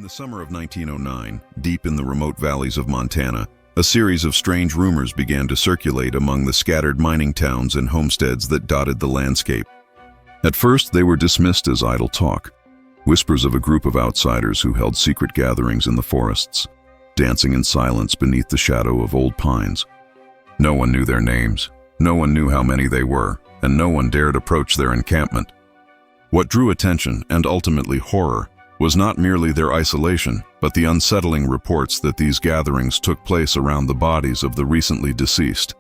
the summer of 1909, deep in the remote valleys of Montana, a series of strange rumors began to circulate among the scattered mining towns and homesteads that dotted the landscape. At first, they were dismissed as idle talk, whispers of a group of outsiders who held secret gatherings in the forests, dancing in silence beneath the shadow of old pines. No one knew their names, no one knew how many they were, and no one dared approach their encampment. What drew attention, and ultimately horror, was not merely their isolation, but the unsettling reports that these gatherings took place around the bodies of the recently deceased.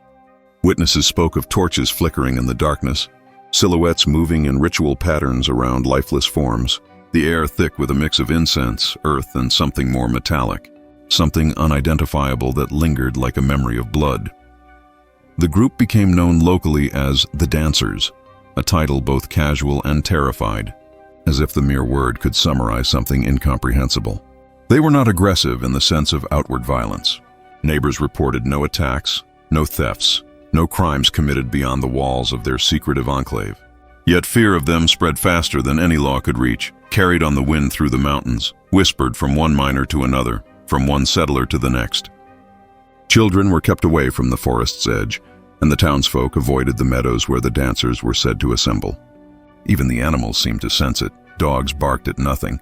Witnesses spoke of torches flickering in the darkness, silhouettes moving in ritual patterns around lifeless forms, the air thick with a mix of incense, earth, and something more metallic, something unidentifiable that lingered like a memory of blood. The group became known locally as the Dancers, a title both casual and terrified, as if the mere word could summarize something incomprehensible. They were not aggressive in the sense of outward violence. Neighbors reported no attacks, no thefts, no crimes committed beyond the walls of their secretive enclave. Yet fear of them spread faster than any law could reach, carried on the wind through the mountains, whispered from one miner to another, from one settler to the next. Children were kept away from the forest's edge, and the townsfolk avoided the meadows where the Dancers were said to assemble. Even the animals seemed to sense it. Dogs barked at nothing.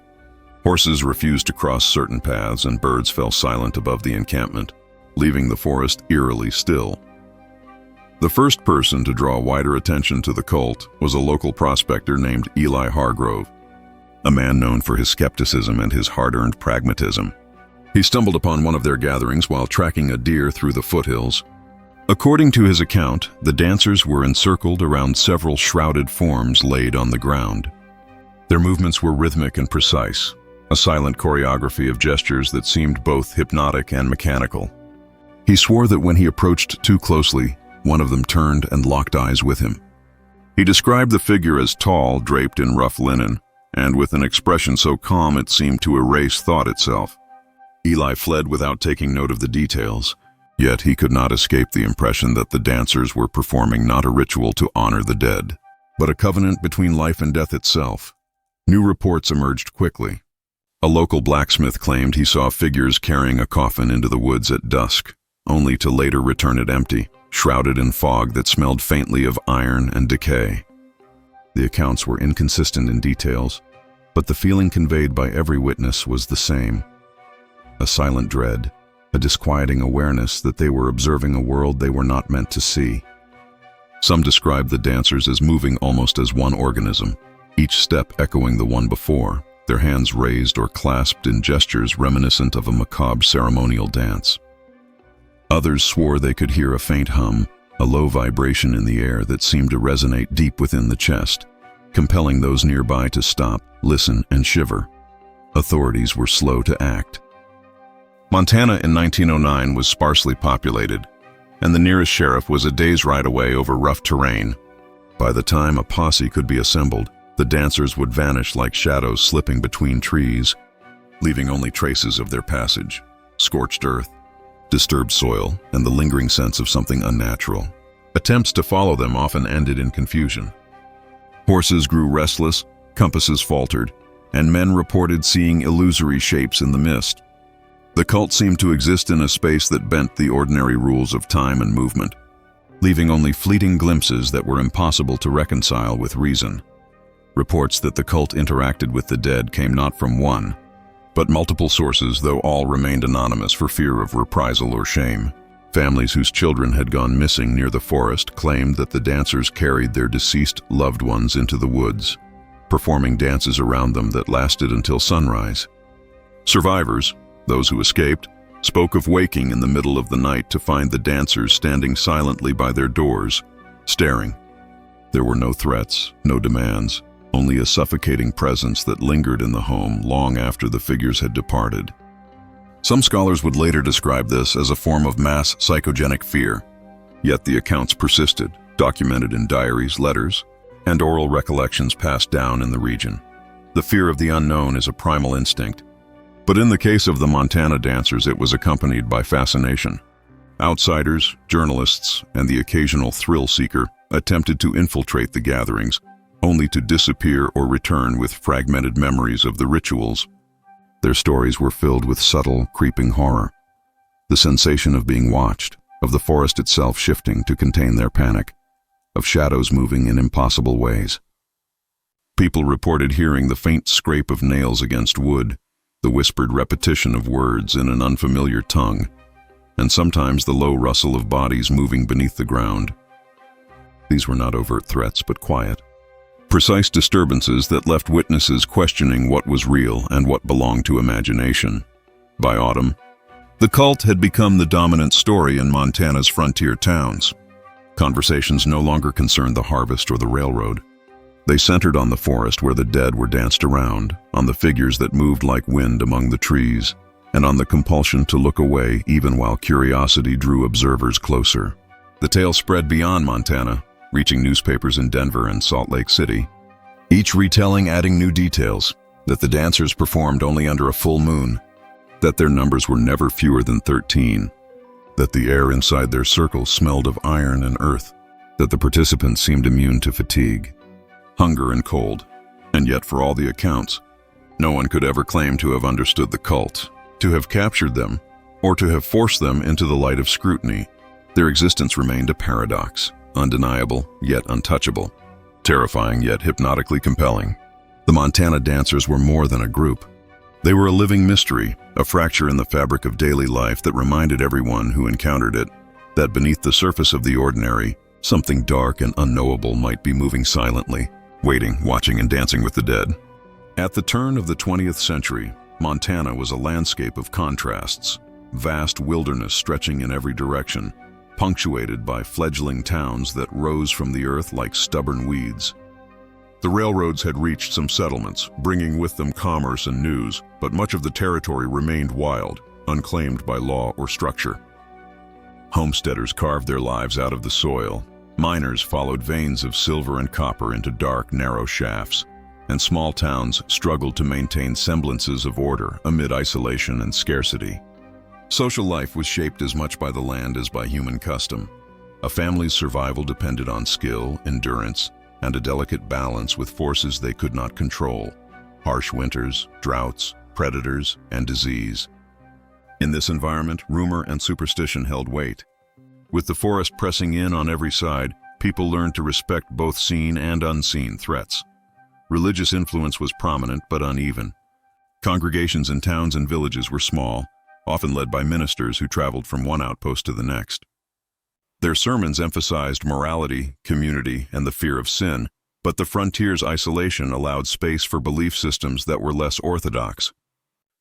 Horses refused to cross certain paths, and birds fell silent above the encampment, leaving the forest eerily still. The first person to draw wider attention to the cult was a local prospector named Eli Hargrove, a man known for his skepticism and his hard-earned pragmatism. He stumbled upon one of their gatherings while tracking a deer through the foothills. According to his account, the Dancers were encircled around several shrouded forms laid on the ground. Their movements were rhythmic and precise, a silent choreography of gestures that seemed both hypnotic and mechanical. He swore that when he approached too closely, one of them turned and locked eyes with him. He described the figure as tall, draped in rough linen, and with an expression so calm it seemed to erase thought itself. Eli fled without taking note of the details. Yet he could not escape the impression that the Dancers were performing not a ritual to honor the dead, but a covenant between life and death itself. New reports emerged quickly. A local blacksmith claimed he saw figures carrying a coffin into the woods at dusk, only to later return it empty, shrouded in fog that smelled faintly of iron and decay. The accounts were inconsistent in details, but the feeling conveyed by every witness was the same: a silent dread, a disquieting awareness that they were observing a world they were not meant to see. Some described the Dancers as moving almost as one organism, each step echoing the one before, their hands raised or clasped in gestures reminiscent of a macabre ceremonial dance. Others swore they could hear a faint hum, a low vibration in the air that seemed to resonate deep within the chest, compelling those nearby to stop, listen, and shiver. Authorities were slow to act. Montana in 1909 was sparsely populated, and the nearest sheriff was a day's ride away over rough terrain. By the time a posse could be assembled, the Dancers would vanish like shadows slipping between trees, leaving only traces of their passage: scorched earth, disturbed soil, and the lingering sense of something unnatural. Attempts to follow them often ended in confusion. Horses grew restless, compasses faltered, and men reported seeing illusory shapes in the mist. The cult seemed to exist in a space that bent the ordinary rules of time and movement, leaving only fleeting glimpses that were impossible to reconcile with reason. Reports that the cult interacted with the dead came not from one, but multiple sources, though all remained anonymous for fear of reprisal or shame. Families whose children had gone missing near the forest claimed that the Dancers carried their deceased loved ones into the woods, performing dances around them that lasted until sunrise. Survivors, those who escaped, spoke of waking in the middle of the night to find the Dancers standing silently by their doors, staring. There were no threats, no demands, only a suffocating presence that lingered in the home long after the figures had departed. Some scholars would later describe this as a form of mass psychogenic fear, yet the accounts persisted, documented in diaries, letters, and oral recollections passed down in the region. The fear of the unknown is a primal instinct, but in the case of the Montana Dancers, it was accompanied by fascination. Outsiders, journalists, and the occasional thrill seeker attempted to infiltrate the gatherings, only to disappear or return with fragmented memories of the rituals. Their stories were filled with subtle, creeping horror. The sensation of being watched, of the forest itself shifting to contain their panic, of shadows moving in impossible ways. People reported hearing the faint scrape of nails against wood, the whispered repetition of words in an unfamiliar tongue, and sometimes the low rustle of bodies moving beneath the ground. These were not overt threats, but quiet, precise disturbances that left witnesses questioning what was real and what belonged to imagination. By autumn, the cult had become the dominant story in Montana's frontier towns. Conversations no longer concerned the harvest or the railroad. They centered on the forest where the dead were danced around, on the figures that moved like wind among the trees, and on the compulsion to look away even while curiosity drew observers closer. The tale spread beyond Montana, reaching newspapers in Denver and Salt Lake City, each retelling adding new details: that the dancers performed only under a full moon, that their numbers were never fewer than 13, that the air inside their circle smelled of iron and earth, that the participants seemed immune to fatigue, hunger and cold, and yet for all the accounts, no one could ever claim to have understood the cult, to have captured them, or to have forced them into the light of scrutiny. Their existence remained a paradox, undeniable yet untouchable, terrifying yet hypnotically compelling. The Montana dancers were more than a group. They were a living mystery, a fracture in the fabric of daily life that reminded everyone who encountered it that beneath the surface of the ordinary, something dark and unknowable might be moving silently, waiting, watching, and dancing with the dead. At the turn of the 20th century, Montana was a landscape of contrasts, vast wilderness stretching in every direction, punctuated by fledgling towns that rose from the earth like stubborn weeds. The railroads had reached some settlements, bringing with them commerce and news, but much of the territory remained wild, unclaimed by law or structure. Homesteaders carved their lives out of the soil. Miners followed veins of silver and copper into dark, narrow shafts, and small towns struggled to maintain semblances of order amid isolation and scarcity. Social life was shaped as much by the land as by human custom. A family's survival depended on skill, endurance, and a delicate balance with forces they could not control: harsh winters, droughts, predators, and disease. In this environment, rumor and superstition held weight. With the forest pressing in on every side, people learned to respect both seen and unseen threats. Religious influence was prominent but uneven. Congregations in towns and villages were small, often led by ministers who traveled from one outpost to the next. Their sermons emphasized morality, community, and the fear of sin, but the frontier's isolation allowed space for belief systems that were less orthodox.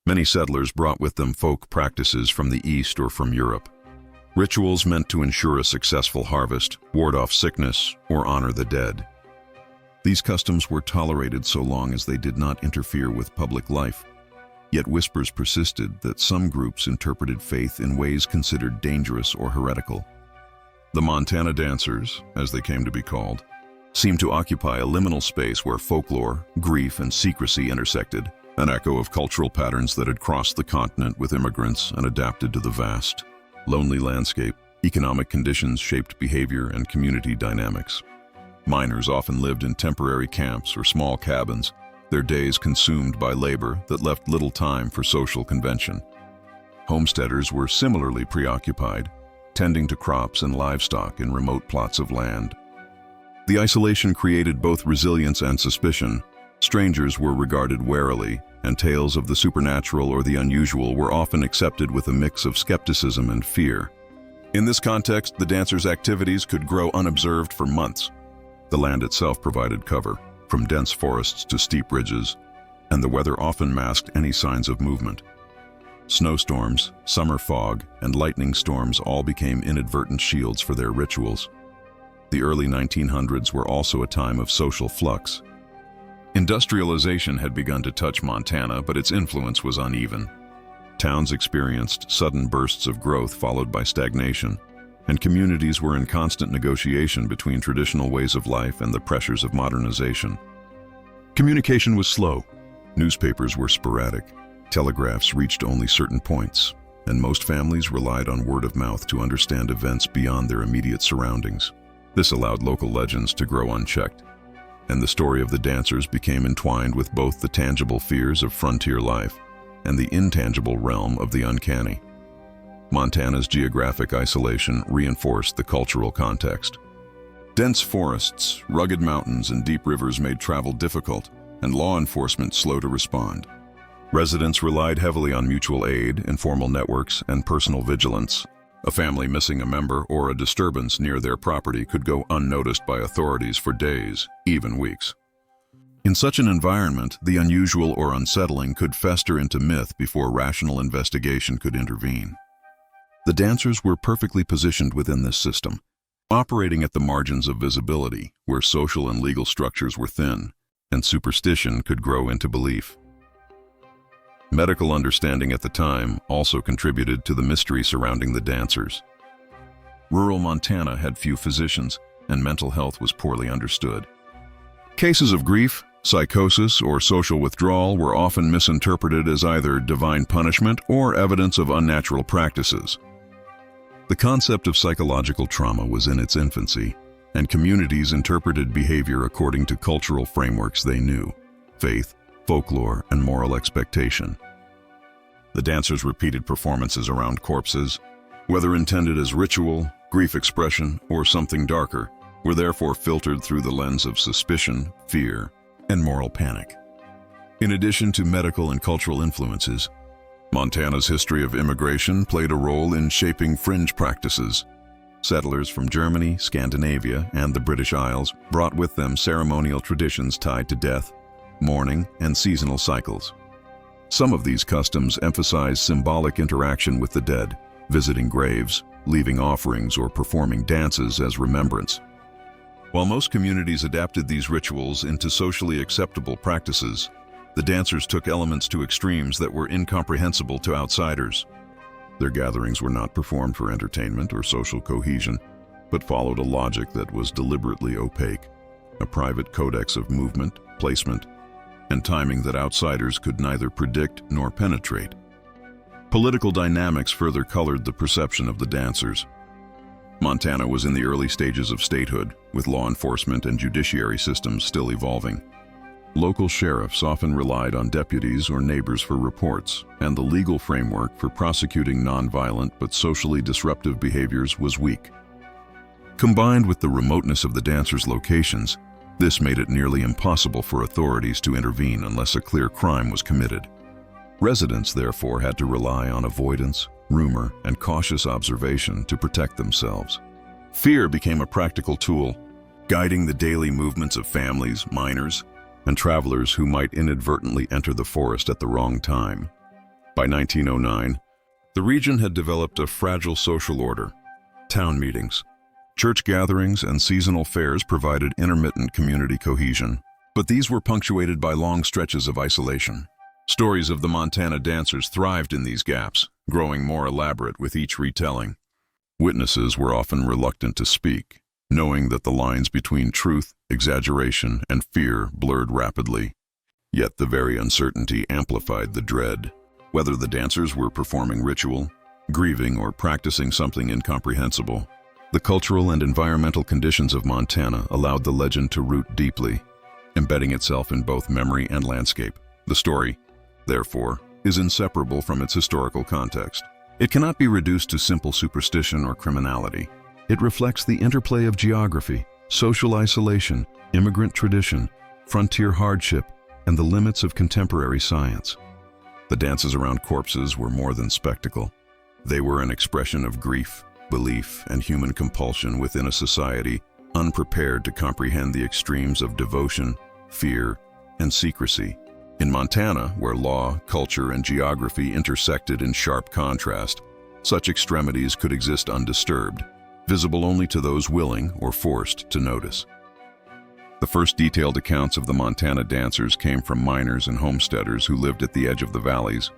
Many settlers brought with them folk practices from the East or from Europe. Rituals meant to ensure a successful harvest, ward off sickness, or honor the dead. These customs were tolerated so long as they did not interfere with public life. Yet whispers persisted that some groups interpreted faith in ways considered dangerous or heretical. The Montana dancers, as they came to be called, seemed to occupy a liminal space where folklore, grief, and secrecy intersected, an echo of cultural patterns that had crossed the continent with immigrants and adapted to the vast, lonely landscape. Economic conditions shaped behavior and community dynamics. Miners often lived in temporary camps or small cabins, their days consumed by labor that left little time for social convention. Homesteaders were similarly preoccupied, tending to crops and livestock in remote plots of land. The isolation created both resilience and suspicion. Strangers were regarded warily, and tales of the supernatural or the unusual were often accepted with a mix of skepticism and fear. In this context, the dancers' activities could grow unobserved for months. The land itself provided cover, from dense forests to steep ridges, and the weather often masked any signs of movement. Snowstorms, summer fog, and lightning storms all became inadvertent shields for their rituals. The early 1900s were also a time of social flux. Industrialization had begun to touch Montana, but its influence was uneven. Towns experienced sudden bursts of growth followed by stagnation, and communities were in constant negotiation between traditional ways of life and the pressures of modernization. Communication was slow. Newspapers were sporadic. Telegraphs reached only certain points, and most families relied on word of mouth to understand events beyond their immediate surroundings. This allowed local legends to grow unchecked, and the story of the dancers became entwined with both the tangible fears of frontier life and the intangible realm of the uncanny. Montana's geographic isolation reinforced the cultural context. Dense forests, rugged mountains, and deep rivers made travel difficult, and law enforcement slow to respond. Residents relied heavily on mutual aid, informal networks, and personal vigilance. A family missing a member or a disturbance near their property could go unnoticed by authorities for days, even weeks. In such an environment, the unusual or unsettling could fester into myth before rational investigation could intervene. The dancers were perfectly positioned within this system, operating at the margins of visibility, where social and legal structures were thin, and superstition could grow into belief. Medical understanding at the time also contributed to the mystery surrounding the dancers. Rural Montana had few physicians, and mental health was poorly understood. Cases of grief, psychosis, or social withdrawal were often misinterpreted as either divine punishment or evidence of unnatural practices. The concept of psychological trauma was in its infancy, and communities interpreted behavior according to cultural frameworks they knew: faith, folklore, and moral expectation. The dancers' repeated performances around corpses, whether intended as ritual, grief expression, or something darker, were therefore filtered through the lens of suspicion, fear, and moral panic. In addition to medical and cultural influences, Montana's history of immigration played a role in shaping fringe practices. Settlers from Germany, Scandinavia, and the British Isles brought with them ceremonial traditions tied to death, mourning, and seasonal cycles. Some of these customs emphasize symbolic interaction with the dead, visiting graves, leaving offerings, or performing dances as remembrance. While most communities adapted these rituals into socially acceptable practices, the dancers took elements to extremes that were incomprehensible to outsiders. Their gatherings were not performed for entertainment or social cohesion, but followed a logic that was deliberately opaque, a private codex of movement, placement, and timing that outsiders could neither predict nor penetrate. Political dynamics further colored the perception of the dancers. Montana was in the early stages of statehood, with law enforcement and judiciary systems still evolving. Local sheriffs often relied on deputies or neighbors for reports, and the legal framework for prosecuting nonviolent but socially disruptive behaviors was weak. Combined with the remoteness of the dancers' locations, this made it nearly impossible for authorities to intervene unless a clear crime was committed. Residents, therefore, had to rely on avoidance, rumor, and cautious observation to protect themselves. Fear became a practical tool, guiding the daily movements of families, miners, and travelers who might inadvertently enter the forest at the wrong time. By 1909, the region had developed a fragile social order. Town meetings, church gatherings, and seasonal fairs provided intermittent community cohesion, but these were punctuated by long stretches of isolation. Stories of the Montana dancers thrived in these gaps, growing more elaborate with each retelling. Witnesses were often reluctant to speak, knowing that the lines between truth, exaggeration, and fear blurred rapidly. Yet the very uncertainty amplified the dread. Whether the dancers were performing ritual, grieving, or practicing something incomprehensible, the cultural and environmental conditions of Montana allowed the legend to root deeply, embedding itself in both memory and landscape. The story, therefore, is inseparable from its historical context. It cannot be reduced to simple superstition or criminality. It reflects the interplay of geography, social isolation, immigrant tradition, frontier hardship, and the limits of contemporary science. The dances around corpses were more than spectacle. They were an expression of grief, belief, and human compulsion within a society unprepared to comprehend the extremes of devotion, fear, and secrecy. In Montana, where law, culture, and geography intersected in sharp contrast, such extremities could exist undisturbed, visible only to those willing or forced to notice. The first detailed accounts of the Montana dancers came from miners and homesteaders who lived at the edge of the valleys,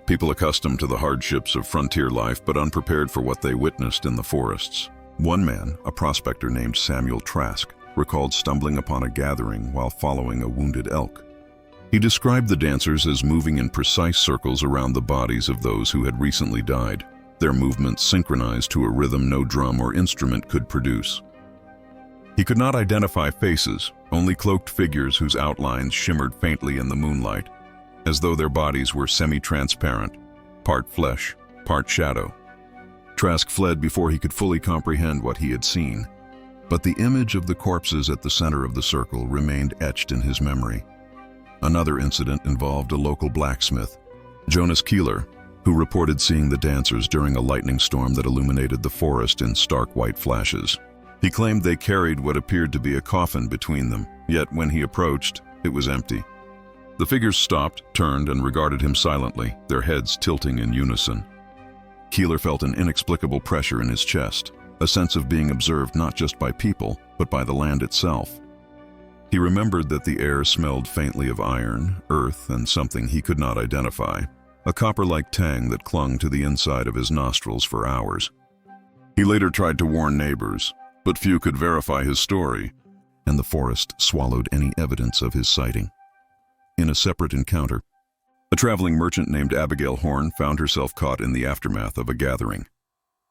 people accustomed to the hardships of frontier life but unprepared for what they witnessed in the forests. One man, a prospector named Samuel Trask, recalled stumbling upon a gathering while following a wounded elk. He described the dancers as moving in precise circles around the bodies of those who had recently died, their movements synchronized to a rhythm no drum or instrument could produce. He could not identify faces, only cloaked figures whose outlines shimmered faintly in the moonlight. as though their bodies were semi-transparent, part flesh, part shadow. Trask fled before he could fully comprehend what he had seen, but the image of the corpses at the center of the circle remained etched in his memory. Another incident involved a local blacksmith, Jonas Keeler, who reported seeing the dancers during a lightning storm that illuminated the forest in stark white flashes. He claimed they carried what appeared to be a coffin between them, yet when he approached, it was empty. The figures stopped, turned, and regarded him silently, their heads tilting in unison. Keeler felt an inexplicable pressure in his chest, a sense of being observed not just by people, but by the land itself. He remembered that the air smelled faintly of iron, earth, and something he could not identify, a copper-like tang that clung to the inside of his nostrils for hours. He later tried to warn neighbors, but few could verify his story, and the forest swallowed any evidence of his sighting. In a separate encounter, a traveling merchant named Abigail Horn found herself caught in the aftermath of a gathering.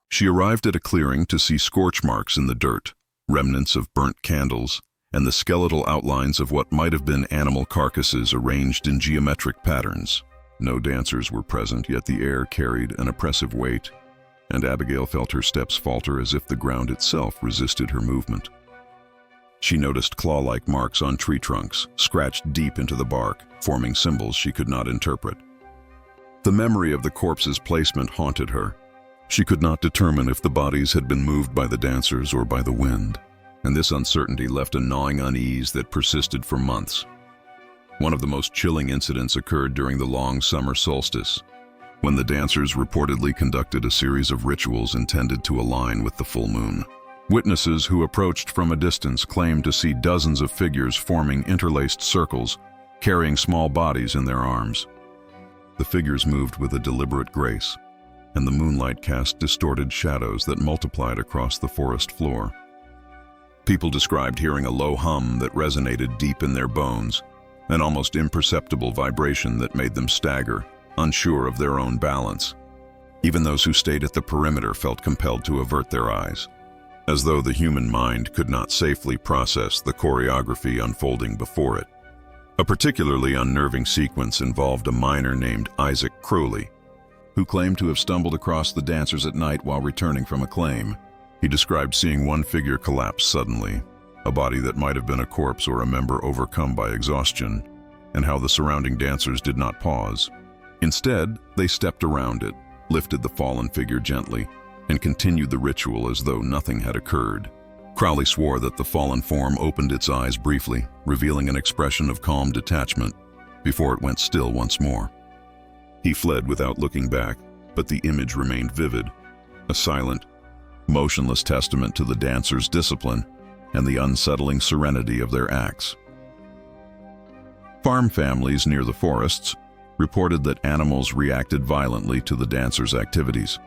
She arrived at a clearing to see scorch marks in the dirt, remnants of burnt candles, and the skeletal outlines of what might have been animal carcasses arranged in geometric patterns. No dancers were present, yet the air carried an oppressive weight, and Abigail felt her steps falter as if the ground itself resisted her movement. She noticed claw-like marks on tree trunks, scratched deep into the bark, forming symbols she could not interpret. The memory of the corpse's placement haunted her. She could not determine if the bodies had been moved by the dancers or by the wind, and this uncertainty left a gnawing unease that persisted for months. One of the most chilling incidents occurred during the long summer solstice, when the dancers reportedly conducted a series of rituals intended to align with the full moon. Witnesses who approached from a distance claimed to see dozens of figures forming interlaced circles, carrying small bodies in their arms. The figures moved with a deliberate grace, and the moonlight cast distorted shadows that multiplied across the forest floor. People described hearing a low hum that resonated deep in their bones, an almost imperceptible vibration that made them stagger, unsure of their own balance. Even those who stayed at the perimeter felt compelled to avert their eyes, as though the human mind could not safely process the choreography unfolding before it. A particularly unnerving sequence involved a miner named Isaac Crowley, who claimed to have stumbled across the dancers at night while returning from a claim. He described seeing one figure collapse suddenly, a body that might have been a corpse or a member overcome by exhaustion, and how the surrounding dancers did not pause. Instead, they stepped around it, lifted the fallen figure gently, and continued the ritual as though nothing had occurred. Crowley swore that the fallen form opened its eyes briefly, revealing an expression of calm detachment, before it went still once more. He fled without looking back, but the image remained vivid, a silent, motionless testament to the dancers' discipline and the unsettling serenity of their acts. Farm families near the forests reported that animals reacted violently to the dancers' activities.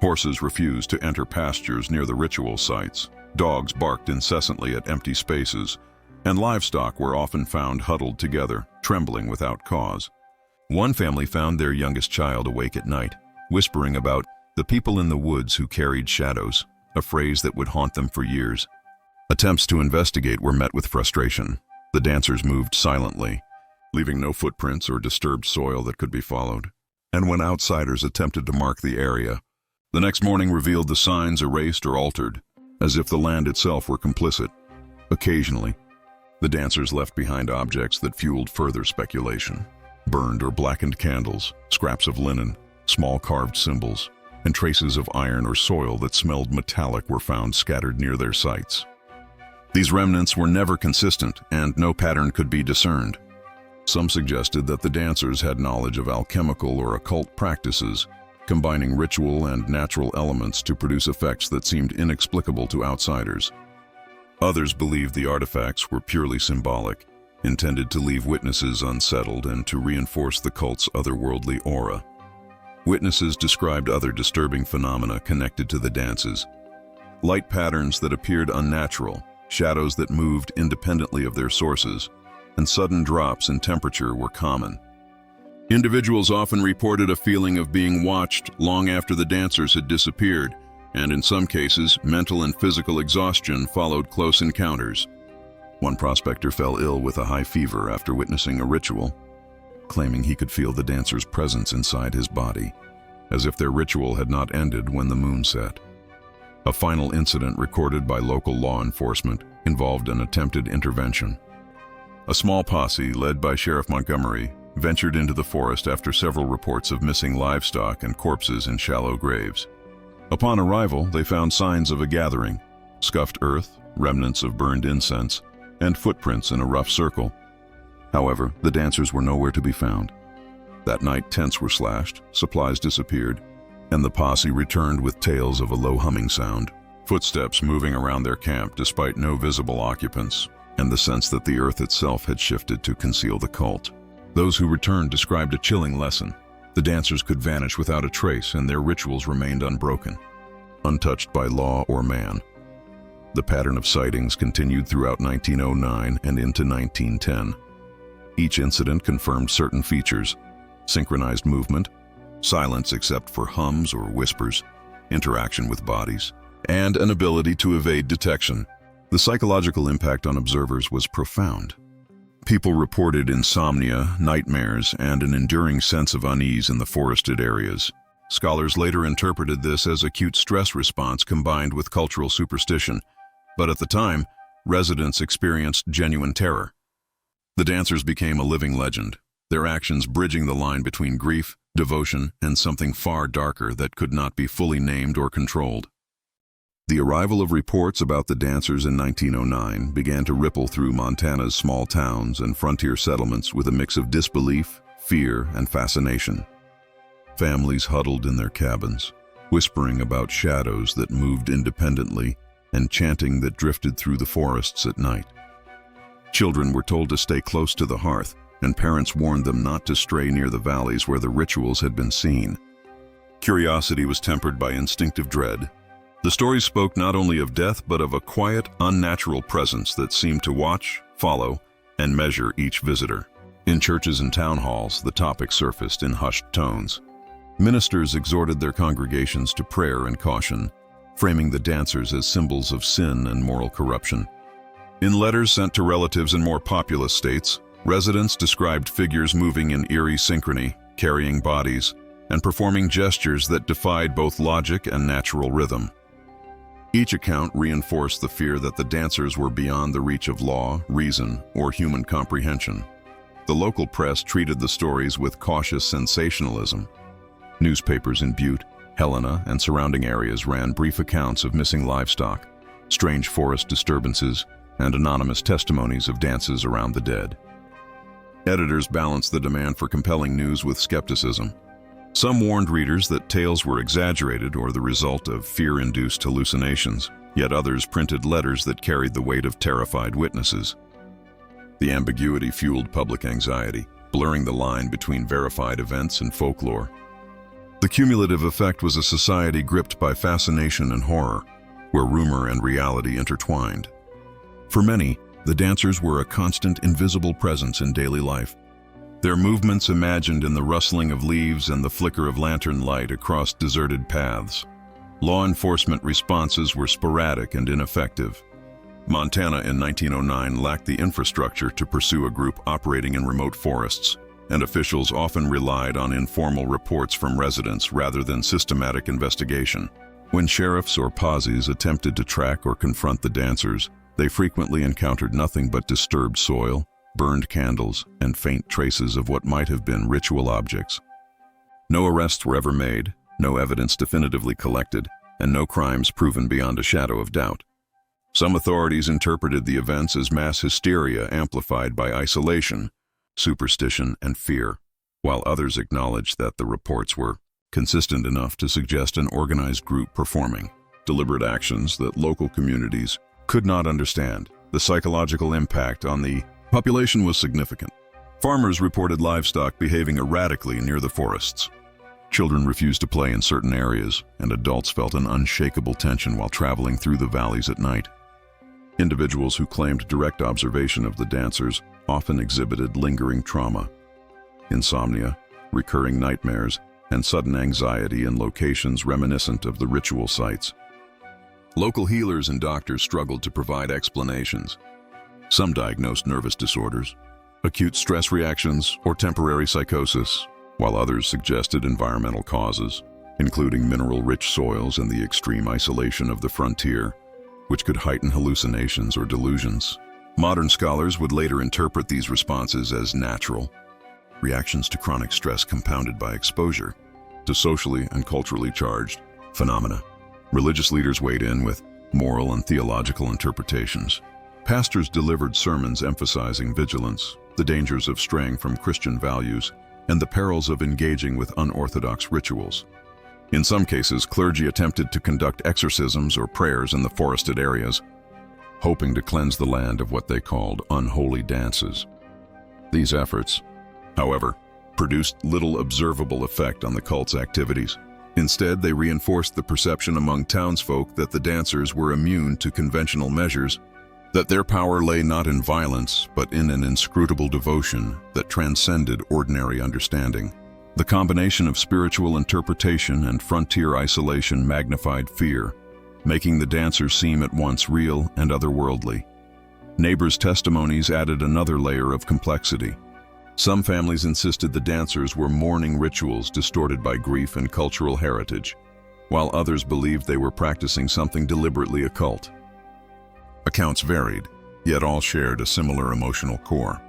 Horses refused to enter pastures near the ritual sites, dogs barked incessantly at empty spaces, and livestock were often found huddled together, trembling without cause. One family found their youngest child awake at night, whispering about the people in the woods who carried shadows, a phrase that would haunt them for years. Attempts to investigate were met with frustration. The dancers moved silently, leaving no footprints or disturbed soil that could be followed. And when outsiders attempted to mark the area, the next morning revealed the signs erased or altered, as if the land itself were complicit. Occasionally, the dancers left behind objects that fueled further speculation. Burned or blackened candles, scraps of linen, small carved symbols, and traces of iron or soil that smelled metallic were found scattered near their sites. These remnants were never consistent, and no pattern could be discerned. Some suggested that the dancers had knowledge of alchemical or occult practices, combining ritual and natural elements to produce effects that seemed inexplicable to outsiders. Others believed the artifacts were purely symbolic, intended to leave witnesses unsettled and to reinforce the cult's otherworldly aura. Witnesses described other disturbing phenomena connected to the dances. Light patterns that appeared unnatural, shadows that moved independently of their sources, and sudden drops in temperature were common. Individuals often reported a feeling of being watched long after the dancers had disappeared, and in some cases, mental and physical exhaustion followed close encounters. One prospector fell ill with a high fever after witnessing a ritual. claiming he could feel the dancer's presence inside his body, as if their ritual had not ended when the moon set. A final incident recorded by local law enforcement involved an attempted intervention. A small posse, led by Sheriff Montgomery, ventured into the forest after several reports of missing livestock and corpses in shallow graves. Upon arrival, they found signs of a gathering: scuffed earth, remnants of burned incense, and footprints in a rough circle. However, the dancers were nowhere to be found. That night, tents were slashed, supplies disappeared, and the posse returned with tales of a low humming sound, footsteps moving around their camp despite no visible occupants, and the sense that the earth itself had shifted to conceal the cult. Those who returned described a chilling lesson. The dancers could vanish without a trace, and their rituals remained unbroken, untouched by law or man. The pattern of sightings continued throughout 1909 and into 1910. Each incident confirmed certain features: synchronized movement, silence except for hums or whispers, interaction with bodies, and an ability to evade detection. The psychological impact on observers was profound. People reported insomnia, nightmares, and an enduring sense of unease in the forested areas. Scholars later interpreted this as acute stress response combined with cultural superstition, but at the time, residents experienced genuine terror. The dancers became a living legend, their actions bridging the line between grief, devotion, and something far darker that could not be fully named or controlled. The arrival of reports about the dancers in 1909 began to ripple through Montana's small towns and frontier settlements with a mix of disbelief, fear, and fascination. Families huddled in their cabins, whispering about shadows that moved independently and chanting that drifted through the forests at night. Children were told to stay close to the hearth, and parents warned them not to stray near the valleys where the rituals had been seen. Curiosity was tempered by instinctive dread. The stories spoke not only of death but of a quiet, unnatural presence that seemed to watch, follow, and measure each visitor. In churches and town halls, the topic surfaced in hushed tones. Ministers exhorted their congregations to prayer and caution, framing the dancers as symbols of sin and moral corruption. In letters sent to relatives in more populous states, residents described figures moving in eerie synchrony, carrying bodies, and performing gestures that defied both logic and natural rhythm. Each account reinforced the fear that the dancers were beyond the reach of law, reason, or human comprehension. The local press treated the stories with cautious sensationalism. Newspapers in Butte, Helena, and surrounding areas ran brief accounts of missing livestock, strange forest disturbances, and anonymous testimonies of dances around the dead. Editors balanced the demand for compelling news with skepticism. Some warned readers that tales were exaggerated or the result of fear-induced hallucinations, yet others printed letters that carried the weight of terrified witnesses. The ambiguity fueled public anxiety, blurring the line between verified events and folklore. The cumulative effect was a society gripped by fascination and horror, where rumor and reality intertwined. For many, the dancers were a constant, invisible presence in daily life, their movements imagined in the rustling of leaves and the flicker of lantern light across deserted paths. Law enforcement responses were sporadic and ineffective. Montana in 1909 lacked the infrastructure to pursue a group operating in remote forests, and officials often relied on informal reports from residents rather than systematic investigation. When sheriffs or posses attempted to track or confront the dancers, they frequently encountered nothing but disturbed soil, burned candles, and faint traces of what might have been ritual objects. No arrests were ever made, no evidence definitively collected, and no crimes proven beyond a shadow of doubt. Some authorities interpreted the events as mass hysteria amplified by isolation, superstition, and fear, while others acknowledged that the reports were consistent enough to suggest an organized group performing deliberate actions that local communities could not understand. The psychological impact on the population was significant. Farmers reported livestock behaving erratically near the forests. Children refused to play in certain areas, and adults felt an unshakable tension while traveling through the valleys at night. Individuals who claimed direct observation of the dancers often exhibited lingering trauma, insomnia, recurring nightmares, and sudden anxiety in locations reminiscent of the ritual sites. Local healers and doctors struggled to provide explanations. Some diagnosed nervous disorders, acute stress reactions, or temporary psychosis, while others suggested environmental causes, including mineral-rich soils and the extreme isolation of the frontier, which could heighten hallucinations or delusions. Modern scholars would later interpret these responses as natural reactions to chronic stress compounded by exposure to socially and culturally charged phenomena. Religious leaders weighed in with moral and theological interpretations. Pastors delivered sermons emphasizing vigilance, the dangers of straying from Christian values, and the perils of engaging with unorthodox rituals. In some cases, clergy attempted to conduct exorcisms or prayers in the forested areas, hoping to cleanse the land of what they called unholy dances. These efforts, however, produced little observable effect on the cult's activities. Instead, they reinforced the perception among townsfolk that the dancers were immune to conventional measures, that their power lay not in violence, but in an inscrutable devotion that transcended ordinary understanding. The combination of spiritual interpretation and frontier isolation magnified fear, making the dancers seem at once real and otherworldly. Neighbors' testimonies added another layer of complexity. Some families insisted the dancers were mourning rituals distorted by grief and cultural heritage, while others believed they were practicing something deliberately occult. Accounts varied, yet all shared a similar emotional core: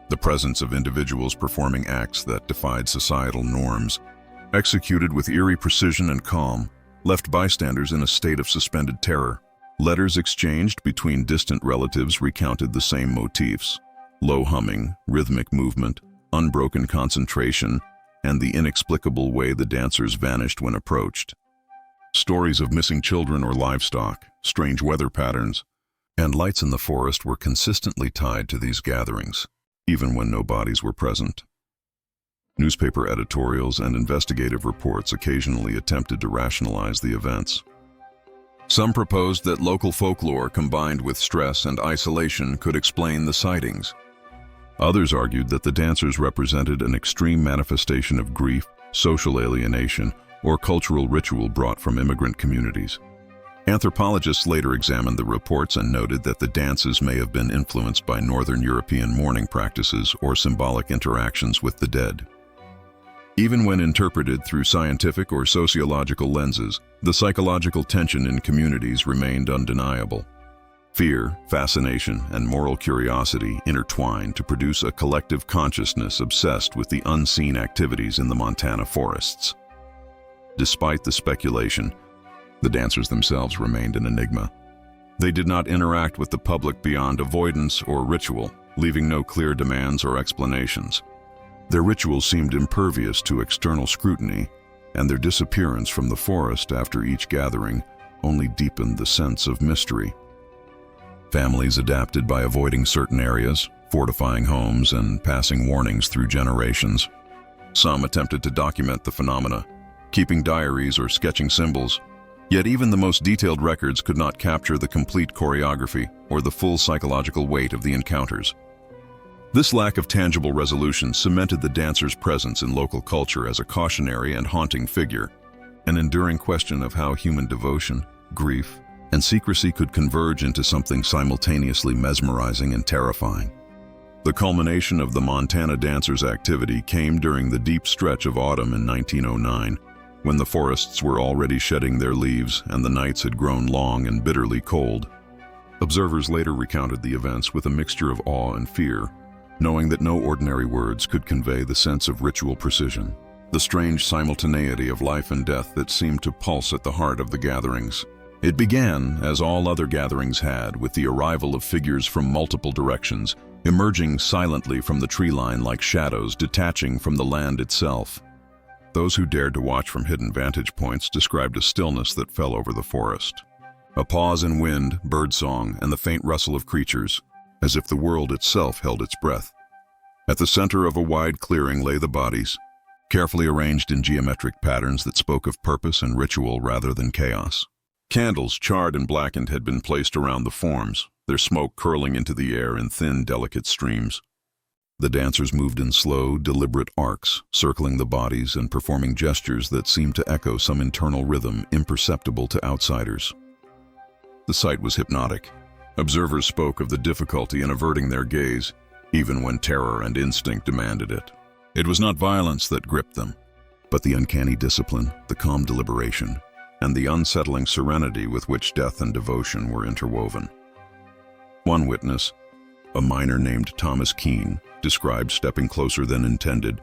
the presence of individuals performing acts that defied societal norms, executed with eerie precision and calm, left bystanders in a state of suspended terror. Letters exchanged between distant relatives recounted the same motifs: low humming, rhythmic movement, unbroken concentration, and the inexplicable way the dancers vanished when approached. Stories of missing children or livestock, strange weather patterns, and lights in the forest were consistently tied to these gatherings, even when no bodies were present. Newspaper editorials and investigative reports occasionally attempted to rationalize the events. Some proposed that local folklore combined with stress and isolation could explain the sightings. Others argued that the dancers represented an extreme manifestation of grief, social alienation, or cultural ritual brought from immigrant communities. Anthropologists later examined the reports and noted that the dances may have been influenced by Northern European mourning practices or symbolic interactions with the dead. Even when interpreted through scientific or sociological lenses, the psychological tension in communities remained undeniable. Fear, fascination, and moral curiosity intertwined to produce a collective consciousness obsessed with the unseen activities in the Montana forests. Despite the speculation, the dancers themselves remained an enigma. They did not interact with the public beyond avoidance or ritual, leaving no clear demands or explanations. Their rituals seemed impervious to external scrutiny, and their disappearance from the forest after each gathering only deepened the sense of mystery. Families adapted by avoiding certain areas, fortifying homes, and passing warnings through generations. Some attempted to document the phenomena, keeping diaries or sketching symbols. Yet even the most detailed records could not capture the complete choreography or the full psychological weight of the encounters. This lack of tangible resolution cemented the dancers' presence in local culture as a cautionary and haunting figure, an enduring question of how human devotion, grief, and secrecy could converge into something simultaneously mesmerizing and terrifying. The culmination of the Montana dancers' activity came during the deep stretch of autumn in 1909, when the forests were already shedding their leaves and the nights had grown long and bitterly cold. Observers later recounted the events with a mixture of awe and fear, knowing that no ordinary words could convey the sense of ritual precision, the strange simultaneity of life and death that seemed to pulse at the heart of the gatherings. It began, as all other gatherings had, with the arrival of figures from multiple directions, emerging silently from the tree line like shadows detaching from the land itself. Those who dared to watch from hidden vantage points described a stillness that fell over the forest. A pause in wind, birdsong, and the faint rustle of creatures, as if the world itself held its breath. At the center of a wide clearing lay the bodies, carefully arranged in geometric patterns that spoke of purpose and ritual rather than chaos. Candles, charred and blackened, had been placed around the forms, their smoke curling into the air in thin, delicate streams. The dancers moved in slow, deliberate arcs, circling the bodies and performing gestures that seemed to echo some internal rhythm imperceptible to outsiders. The sight was hypnotic. Observers spoke of the difficulty in averting their gaze, even when terror and instinct demanded it. It was not violence that gripped them, but the uncanny discipline, the calm deliberation, and the unsettling serenity with which death and devotion were interwoven. One witness, a miner named Thomas Keene, described stepping closer than intended,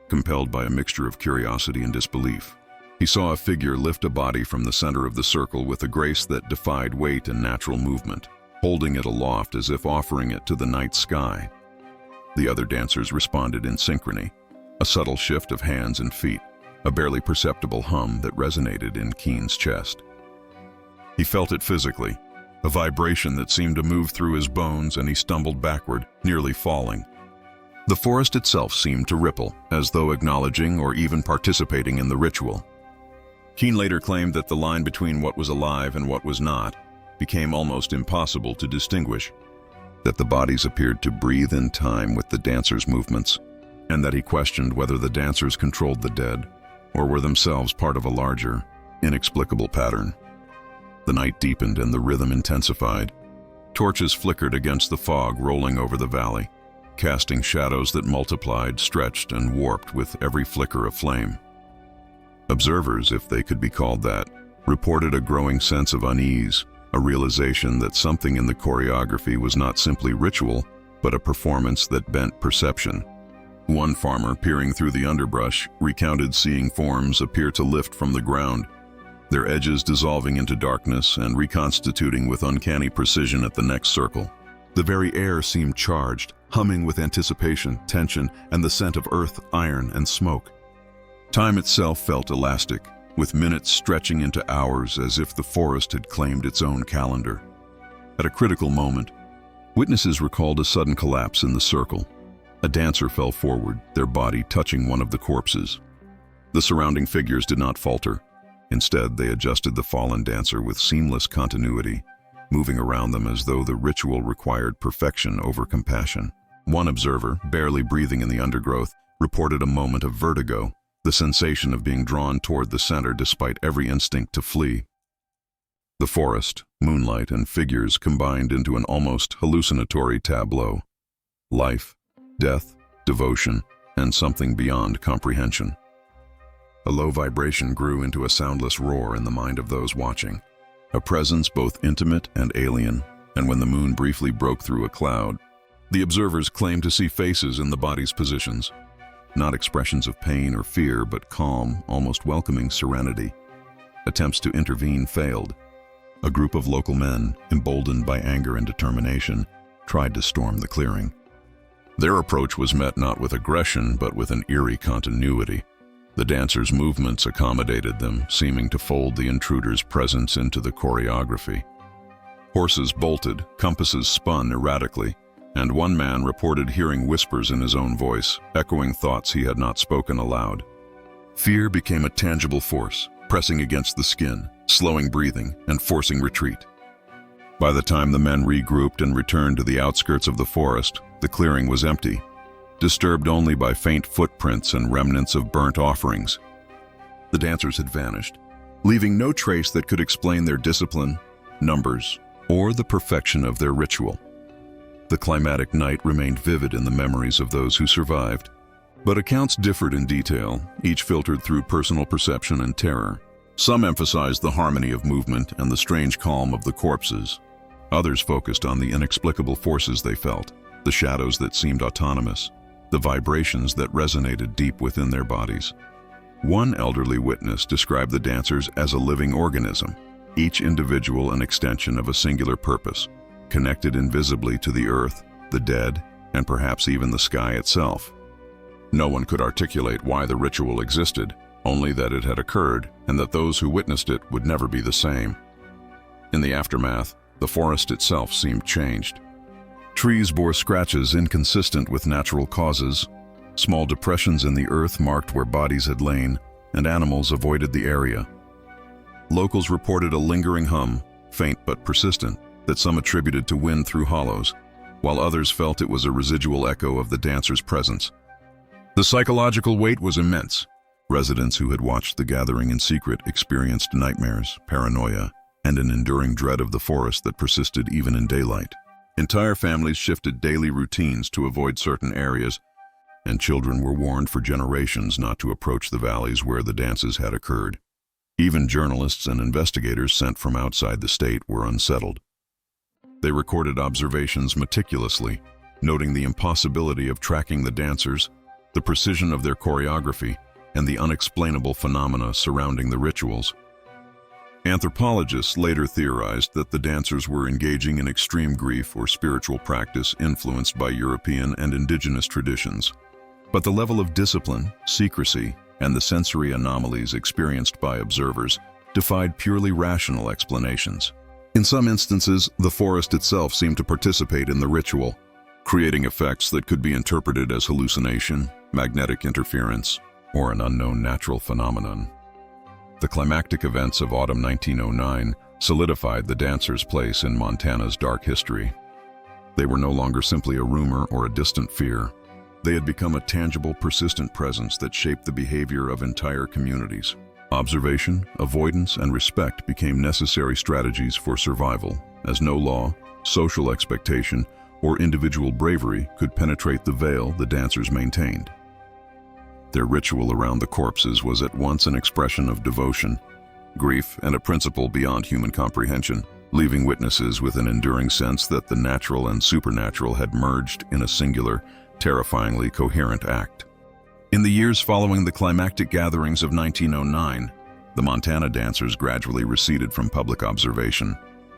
compelled by a mixture of curiosity and disbelief. He saw a figure lift a body from the center of the circle with a grace that defied weight and natural movement, holding it aloft as if offering it to the night sky. The other dancers responded in synchrony, a subtle shift of hands and feet, a barely perceptible hum that resonated in Keene's chest. He felt it physically, a vibration that seemed to move through his bones, and he stumbled backward, nearly falling. The forest itself seemed to ripple, as though acknowledging or even participating in the ritual. Keene later claimed that the line between what was alive and what was not became almost impossible to distinguish, that the bodies appeared to breathe in time with the dancers' movements, and that he questioned whether the dancers controlled the dead or were themselves part of a larger, inexplicable pattern. The night deepened and the rhythm intensified. Torches flickered against the fog rolling over the valley, casting shadows that multiplied, stretched, and warped with every flicker of flame. Observers, if they could be called that, reported a growing sense of unease, a realization that something in the choreography was not simply ritual, but a performance that bent perception. One farmer, peering through the underbrush, recounted seeing forms appear to lift from the ground, their edges dissolving into darkness and reconstituting with uncanny precision at the next circle. The very air seemed charged, humming with anticipation, tension, and the scent of earth, iron, and smoke. Time itself felt elastic, with minutes stretching into hours as if the forest had claimed its own calendar. At a critical moment, witnesses recalled a sudden collapse in the circle. A dancer fell forward, their body touching one of the corpses. The surrounding figures did not falter. Instead, they adjusted the fallen dancer with seamless continuity, moving around them as though the ritual required perfection over compassion. One observer, barely breathing in the undergrowth, reported a moment of vertigo, the sensation of being drawn toward the center despite every instinct to flee. The forest, moonlight, and figures combined into an almost hallucinatory tableau. Life, death, devotion, and something beyond comprehension. A low vibration grew into a soundless roar in the mind of those watching, a presence both intimate and alien, and when the moon briefly broke through a cloud, the observers claimed to see faces in the body's positions. Not expressions of pain or fear, but calm, almost welcoming serenity. Attempts to intervene failed. A group of local men, emboldened by anger and determination, tried to storm the clearing. Their approach was met not with aggression, but with an eerie continuity. The dancers' movements accommodated them, seeming to fold the intruder's presence into the choreography. Horses bolted, compasses spun erratically, and one man reported hearing whispers in his own voice, echoing thoughts he had not spoken aloud. Fear became a tangible force, pressing against the skin, slowing breathing, and forcing retreat. By the time the men regrouped and returned to the outskirts of the forest, the clearing was empty, disturbed only by faint footprints and remnants of burnt offerings. The dancers had vanished, leaving no trace that could explain their discipline, numbers, or the perfection of their ritual. The climatic night remained vivid in the memories of those who survived, but accounts differed in detail, each filtered through personal perception and terror. Some emphasized the harmony of movement and the strange calm of the corpses. Others focused on the inexplicable forces they felt, the shadows that seemed autonomous, the vibrations that resonated deep within their bodies. One elderly witness described the dancers as a living organism, each individual an extension of a singular purpose, connected invisibly to the earth, the dead, and perhaps even the sky itself. No one could articulate why the ritual existed, only that it had occurred and that those who witnessed it would never be the same. In the aftermath, the forest itself seemed changed. Trees bore scratches inconsistent with natural causes. Small depressions in the earth marked where bodies had lain, and animals avoided the area. Locals reported a lingering hum, faint but persistent, that some attributed to wind through hollows, while others felt it was a residual echo of the dancer's presence. The psychological weight was immense. Residents who had watched the gathering in secret experienced nightmares, paranoia, and an enduring dread of the forest that persisted even in daylight. Entire families shifted daily routines to avoid certain areas, and children were warned for generations not to approach the valleys where the dances had occurred. Even journalists and investigators sent from outside the state were unsettled. They recorded observations meticulously, noting the impossibility of tracking the dancers, the precision of their choreography, and the unexplainable phenomena surrounding the rituals. Anthropologists later theorized that the dancers were engaging in extreme grief or spiritual practice influenced by European and indigenous traditions. But the level of discipline, secrecy, and the sensory anomalies experienced by observers defied purely rational explanations. In some instances, the forest itself seemed to participate in the ritual, creating effects that could be interpreted as hallucination, magnetic interference, or an unknown natural phenomenon. The climactic events of autumn 1909 solidified the dancers' place in Montana's dark history. They were no longer simply a rumor or a distant fear. They had become a tangible, persistent presence that shaped the behavior of entire communities. Observation, avoidance, and respect became necessary strategies for survival, as no law, social expectation, or individual bravery could penetrate the veil the dancers maintained. Their ritual around the corpses was at once an expression of devotion, grief, and a principle beyond human comprehension, leaving witnesses with an enduring sense that the natural and supernatural had merged in a singular, terrifyingly coherent act. In the years following the climactic gatherings of 1909, the Montana dancers gradually receded from public observation,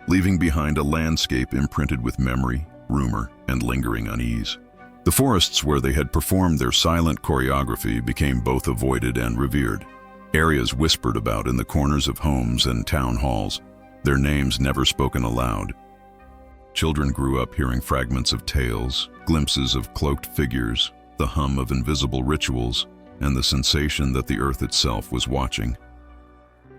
leaving behind a landscape imprinted with memory, rumor, and lingering unease. The forests where they had performed their silent choreography became both avoided and revered. Areas whispered about in the corners of homes and town halls, their names never spoken aloud. Children grew up hearing fragments of tales, glimpses of cloaked figures, the hum of invisible rituals, and the sensation that the earth itself was watching.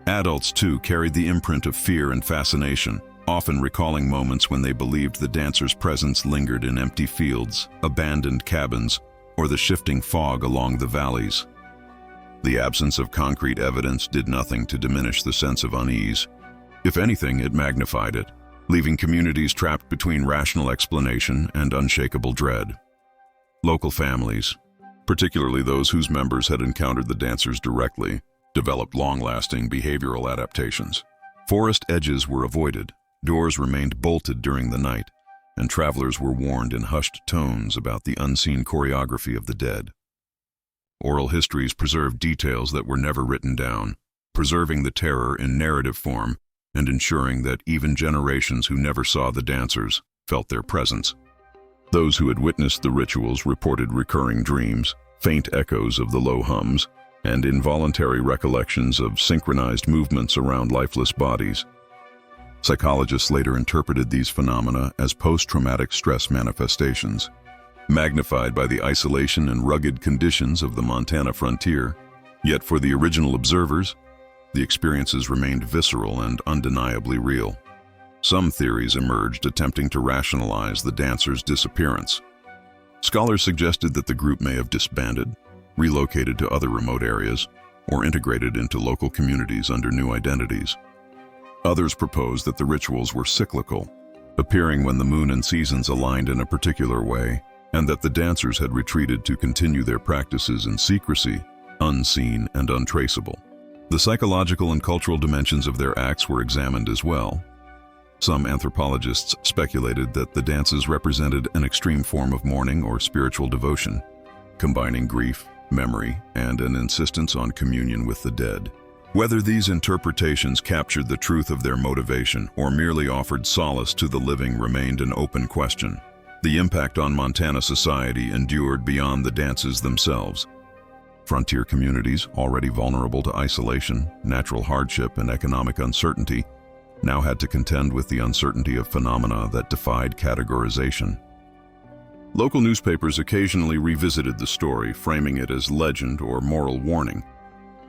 Adults, too, carried the imprint of fear and fascination, often recalling moments when they believed the dancers' presence lingered in empty fields, abandoned cabins, or the shifting fog along the valleys. The absence of concrete evidence did nothing to diminish the sense of unease. If anything, it magnified it, leaving communities trapped between rational explanation and unshakable dread. Local families, particularly those whose members had encountered the dancers directly, developed long-lasting behavioral adaptations. Forest edges were avoided, doors remained bolted during the night, and travelers were warned in hushed tones about the unseen choreography of the dead. Oral histories preserved details that were never written down, preserving the terror in narrative form and ensuring that even generations who never saw the dancers felt their presence. Those who had witnessed the rituals reported recurring dreams, faint echoes of the low hums, and involuntary recollections of synchronized movements around lifeless bodies. Psychologists later interpreted these phenomena as post-traumatic stress manifestations, magnified by the isolation and rugged conditions of the Montana frontier. Yet for the original observers, the experiences remained visceral and undeniably real. Some theories emerged attempting to rationalize the dancers' disappearance. Scholars suggested that the group may have disbanded, relocated to other remote areas, or integrated into local communities under new identities. Others proposed that the rituals were cyclical, appearing when the moon and seasons aligned in a particular way, and that the dancers had retreated to continue their practices in secrecy, unseen and untraceable. The psychological and cultural dimensions of their acts were examined as well. Some anthropologists speculated that the dances represented an extreme form of mourning or spiritual devotion, combining grief, memory, and an insistence on communion with the dead. Whether these interpretations captured the truth of their motivation or merely offered solace to the living remained an open question. The impact on Montana society endured beyond the dances themselves. Frontier communities, already vulnerable to isolation, natural hardship, and economic uncertainty, now had to contend with the uncertainty of phenomena that defied categorization. Local newspapers occasionally revisited the story, framing it as legend or moral warning,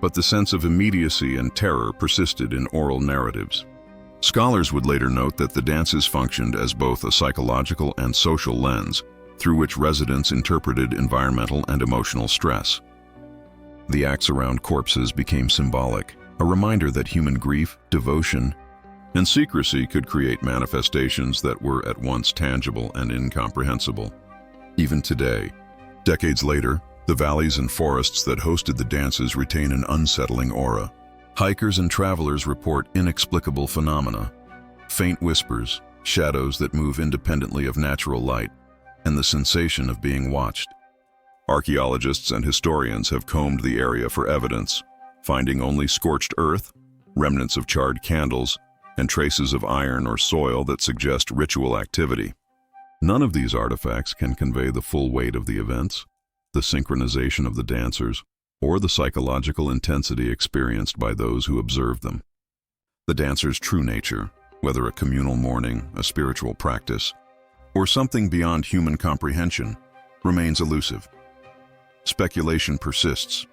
but the sense of immediacy and terror persisted in oral narratives. Scholars would later note that the dances functioned as both a psychological and social lens through which residents interpreted environmental and emotional stress. The acts around corpses became symbolic, a reminder that human grief, devotion, And secrecy could create manifestations that were at once tangible and incomprehensible. Even today, decades later, the valleys and forests that hosted the dances retain an unsettling aura. Hikers and travelers report inexplicable phenomena, faint whispers, shadows that move independently of natural light, and the sensation of being watched. Archaeologists and historians have combed the area for evidence, finding only scorched earth, remnants of charred candles, and traces of iron or soil that suggest ritual activity. None of these artifacts can convey the full weight of the events, the synchronization of the dancers, or the psychological intensity experienced by those who observed them. The dancer's true nature, whether a communal mourning, a spiritual practice, or something beyond human comprehension, remains elusive. Speculation persists.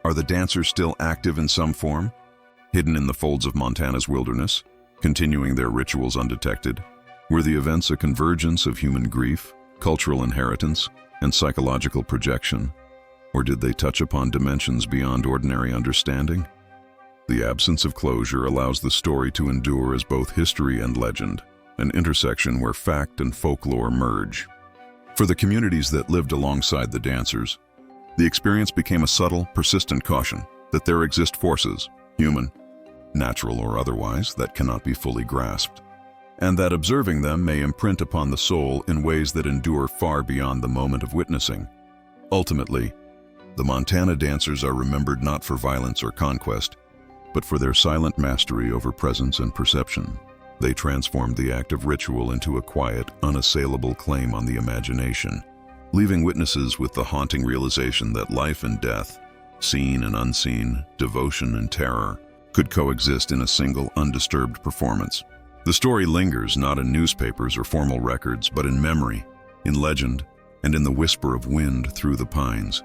Are the dancers still active in some form, hidden in the folds of Montana's wilderness, continuing their rituals undetected? Were the events a convergence of human grief, cultural inheritance, and psychological projection? Or did they touch upon dimensions beyond ordinary understanding? The absence of closure allows the story to endure as both history and legend, an intersection where fact and folklore merge. For the communities that lived alongside the dancers, the experience became a subtle, persistent caution that there exist forces, human, natural or otherwise, that cannot be fully grasped, and that observing them may imprint upon the soul in ways that endure far beyond the moment of witnessing. Ultimately, the Montana dancers are remembered not for violence or conquest, but for their silent mastery over presence and perception. They transformed the act of ritual into a quiet, unassailable claim on the imagination, leaving witnesses with the haunting realization that life and death, seen and unseen, devotion and terror, could coexist in a single, undisturbed performance. The story lingers not in newspapers or formal records, but in memory, in legend, and in the whisper of wind through the pines.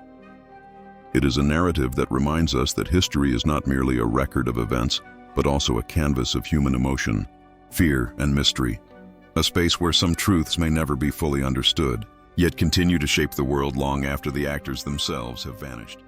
It is a narrative that reminds us that history is not merely a record of events, but also a canvas of human emotion, fear, and mystery, a space where some truths may never be fully understood, yet continue to shape the world long after the actors themselves have vanished.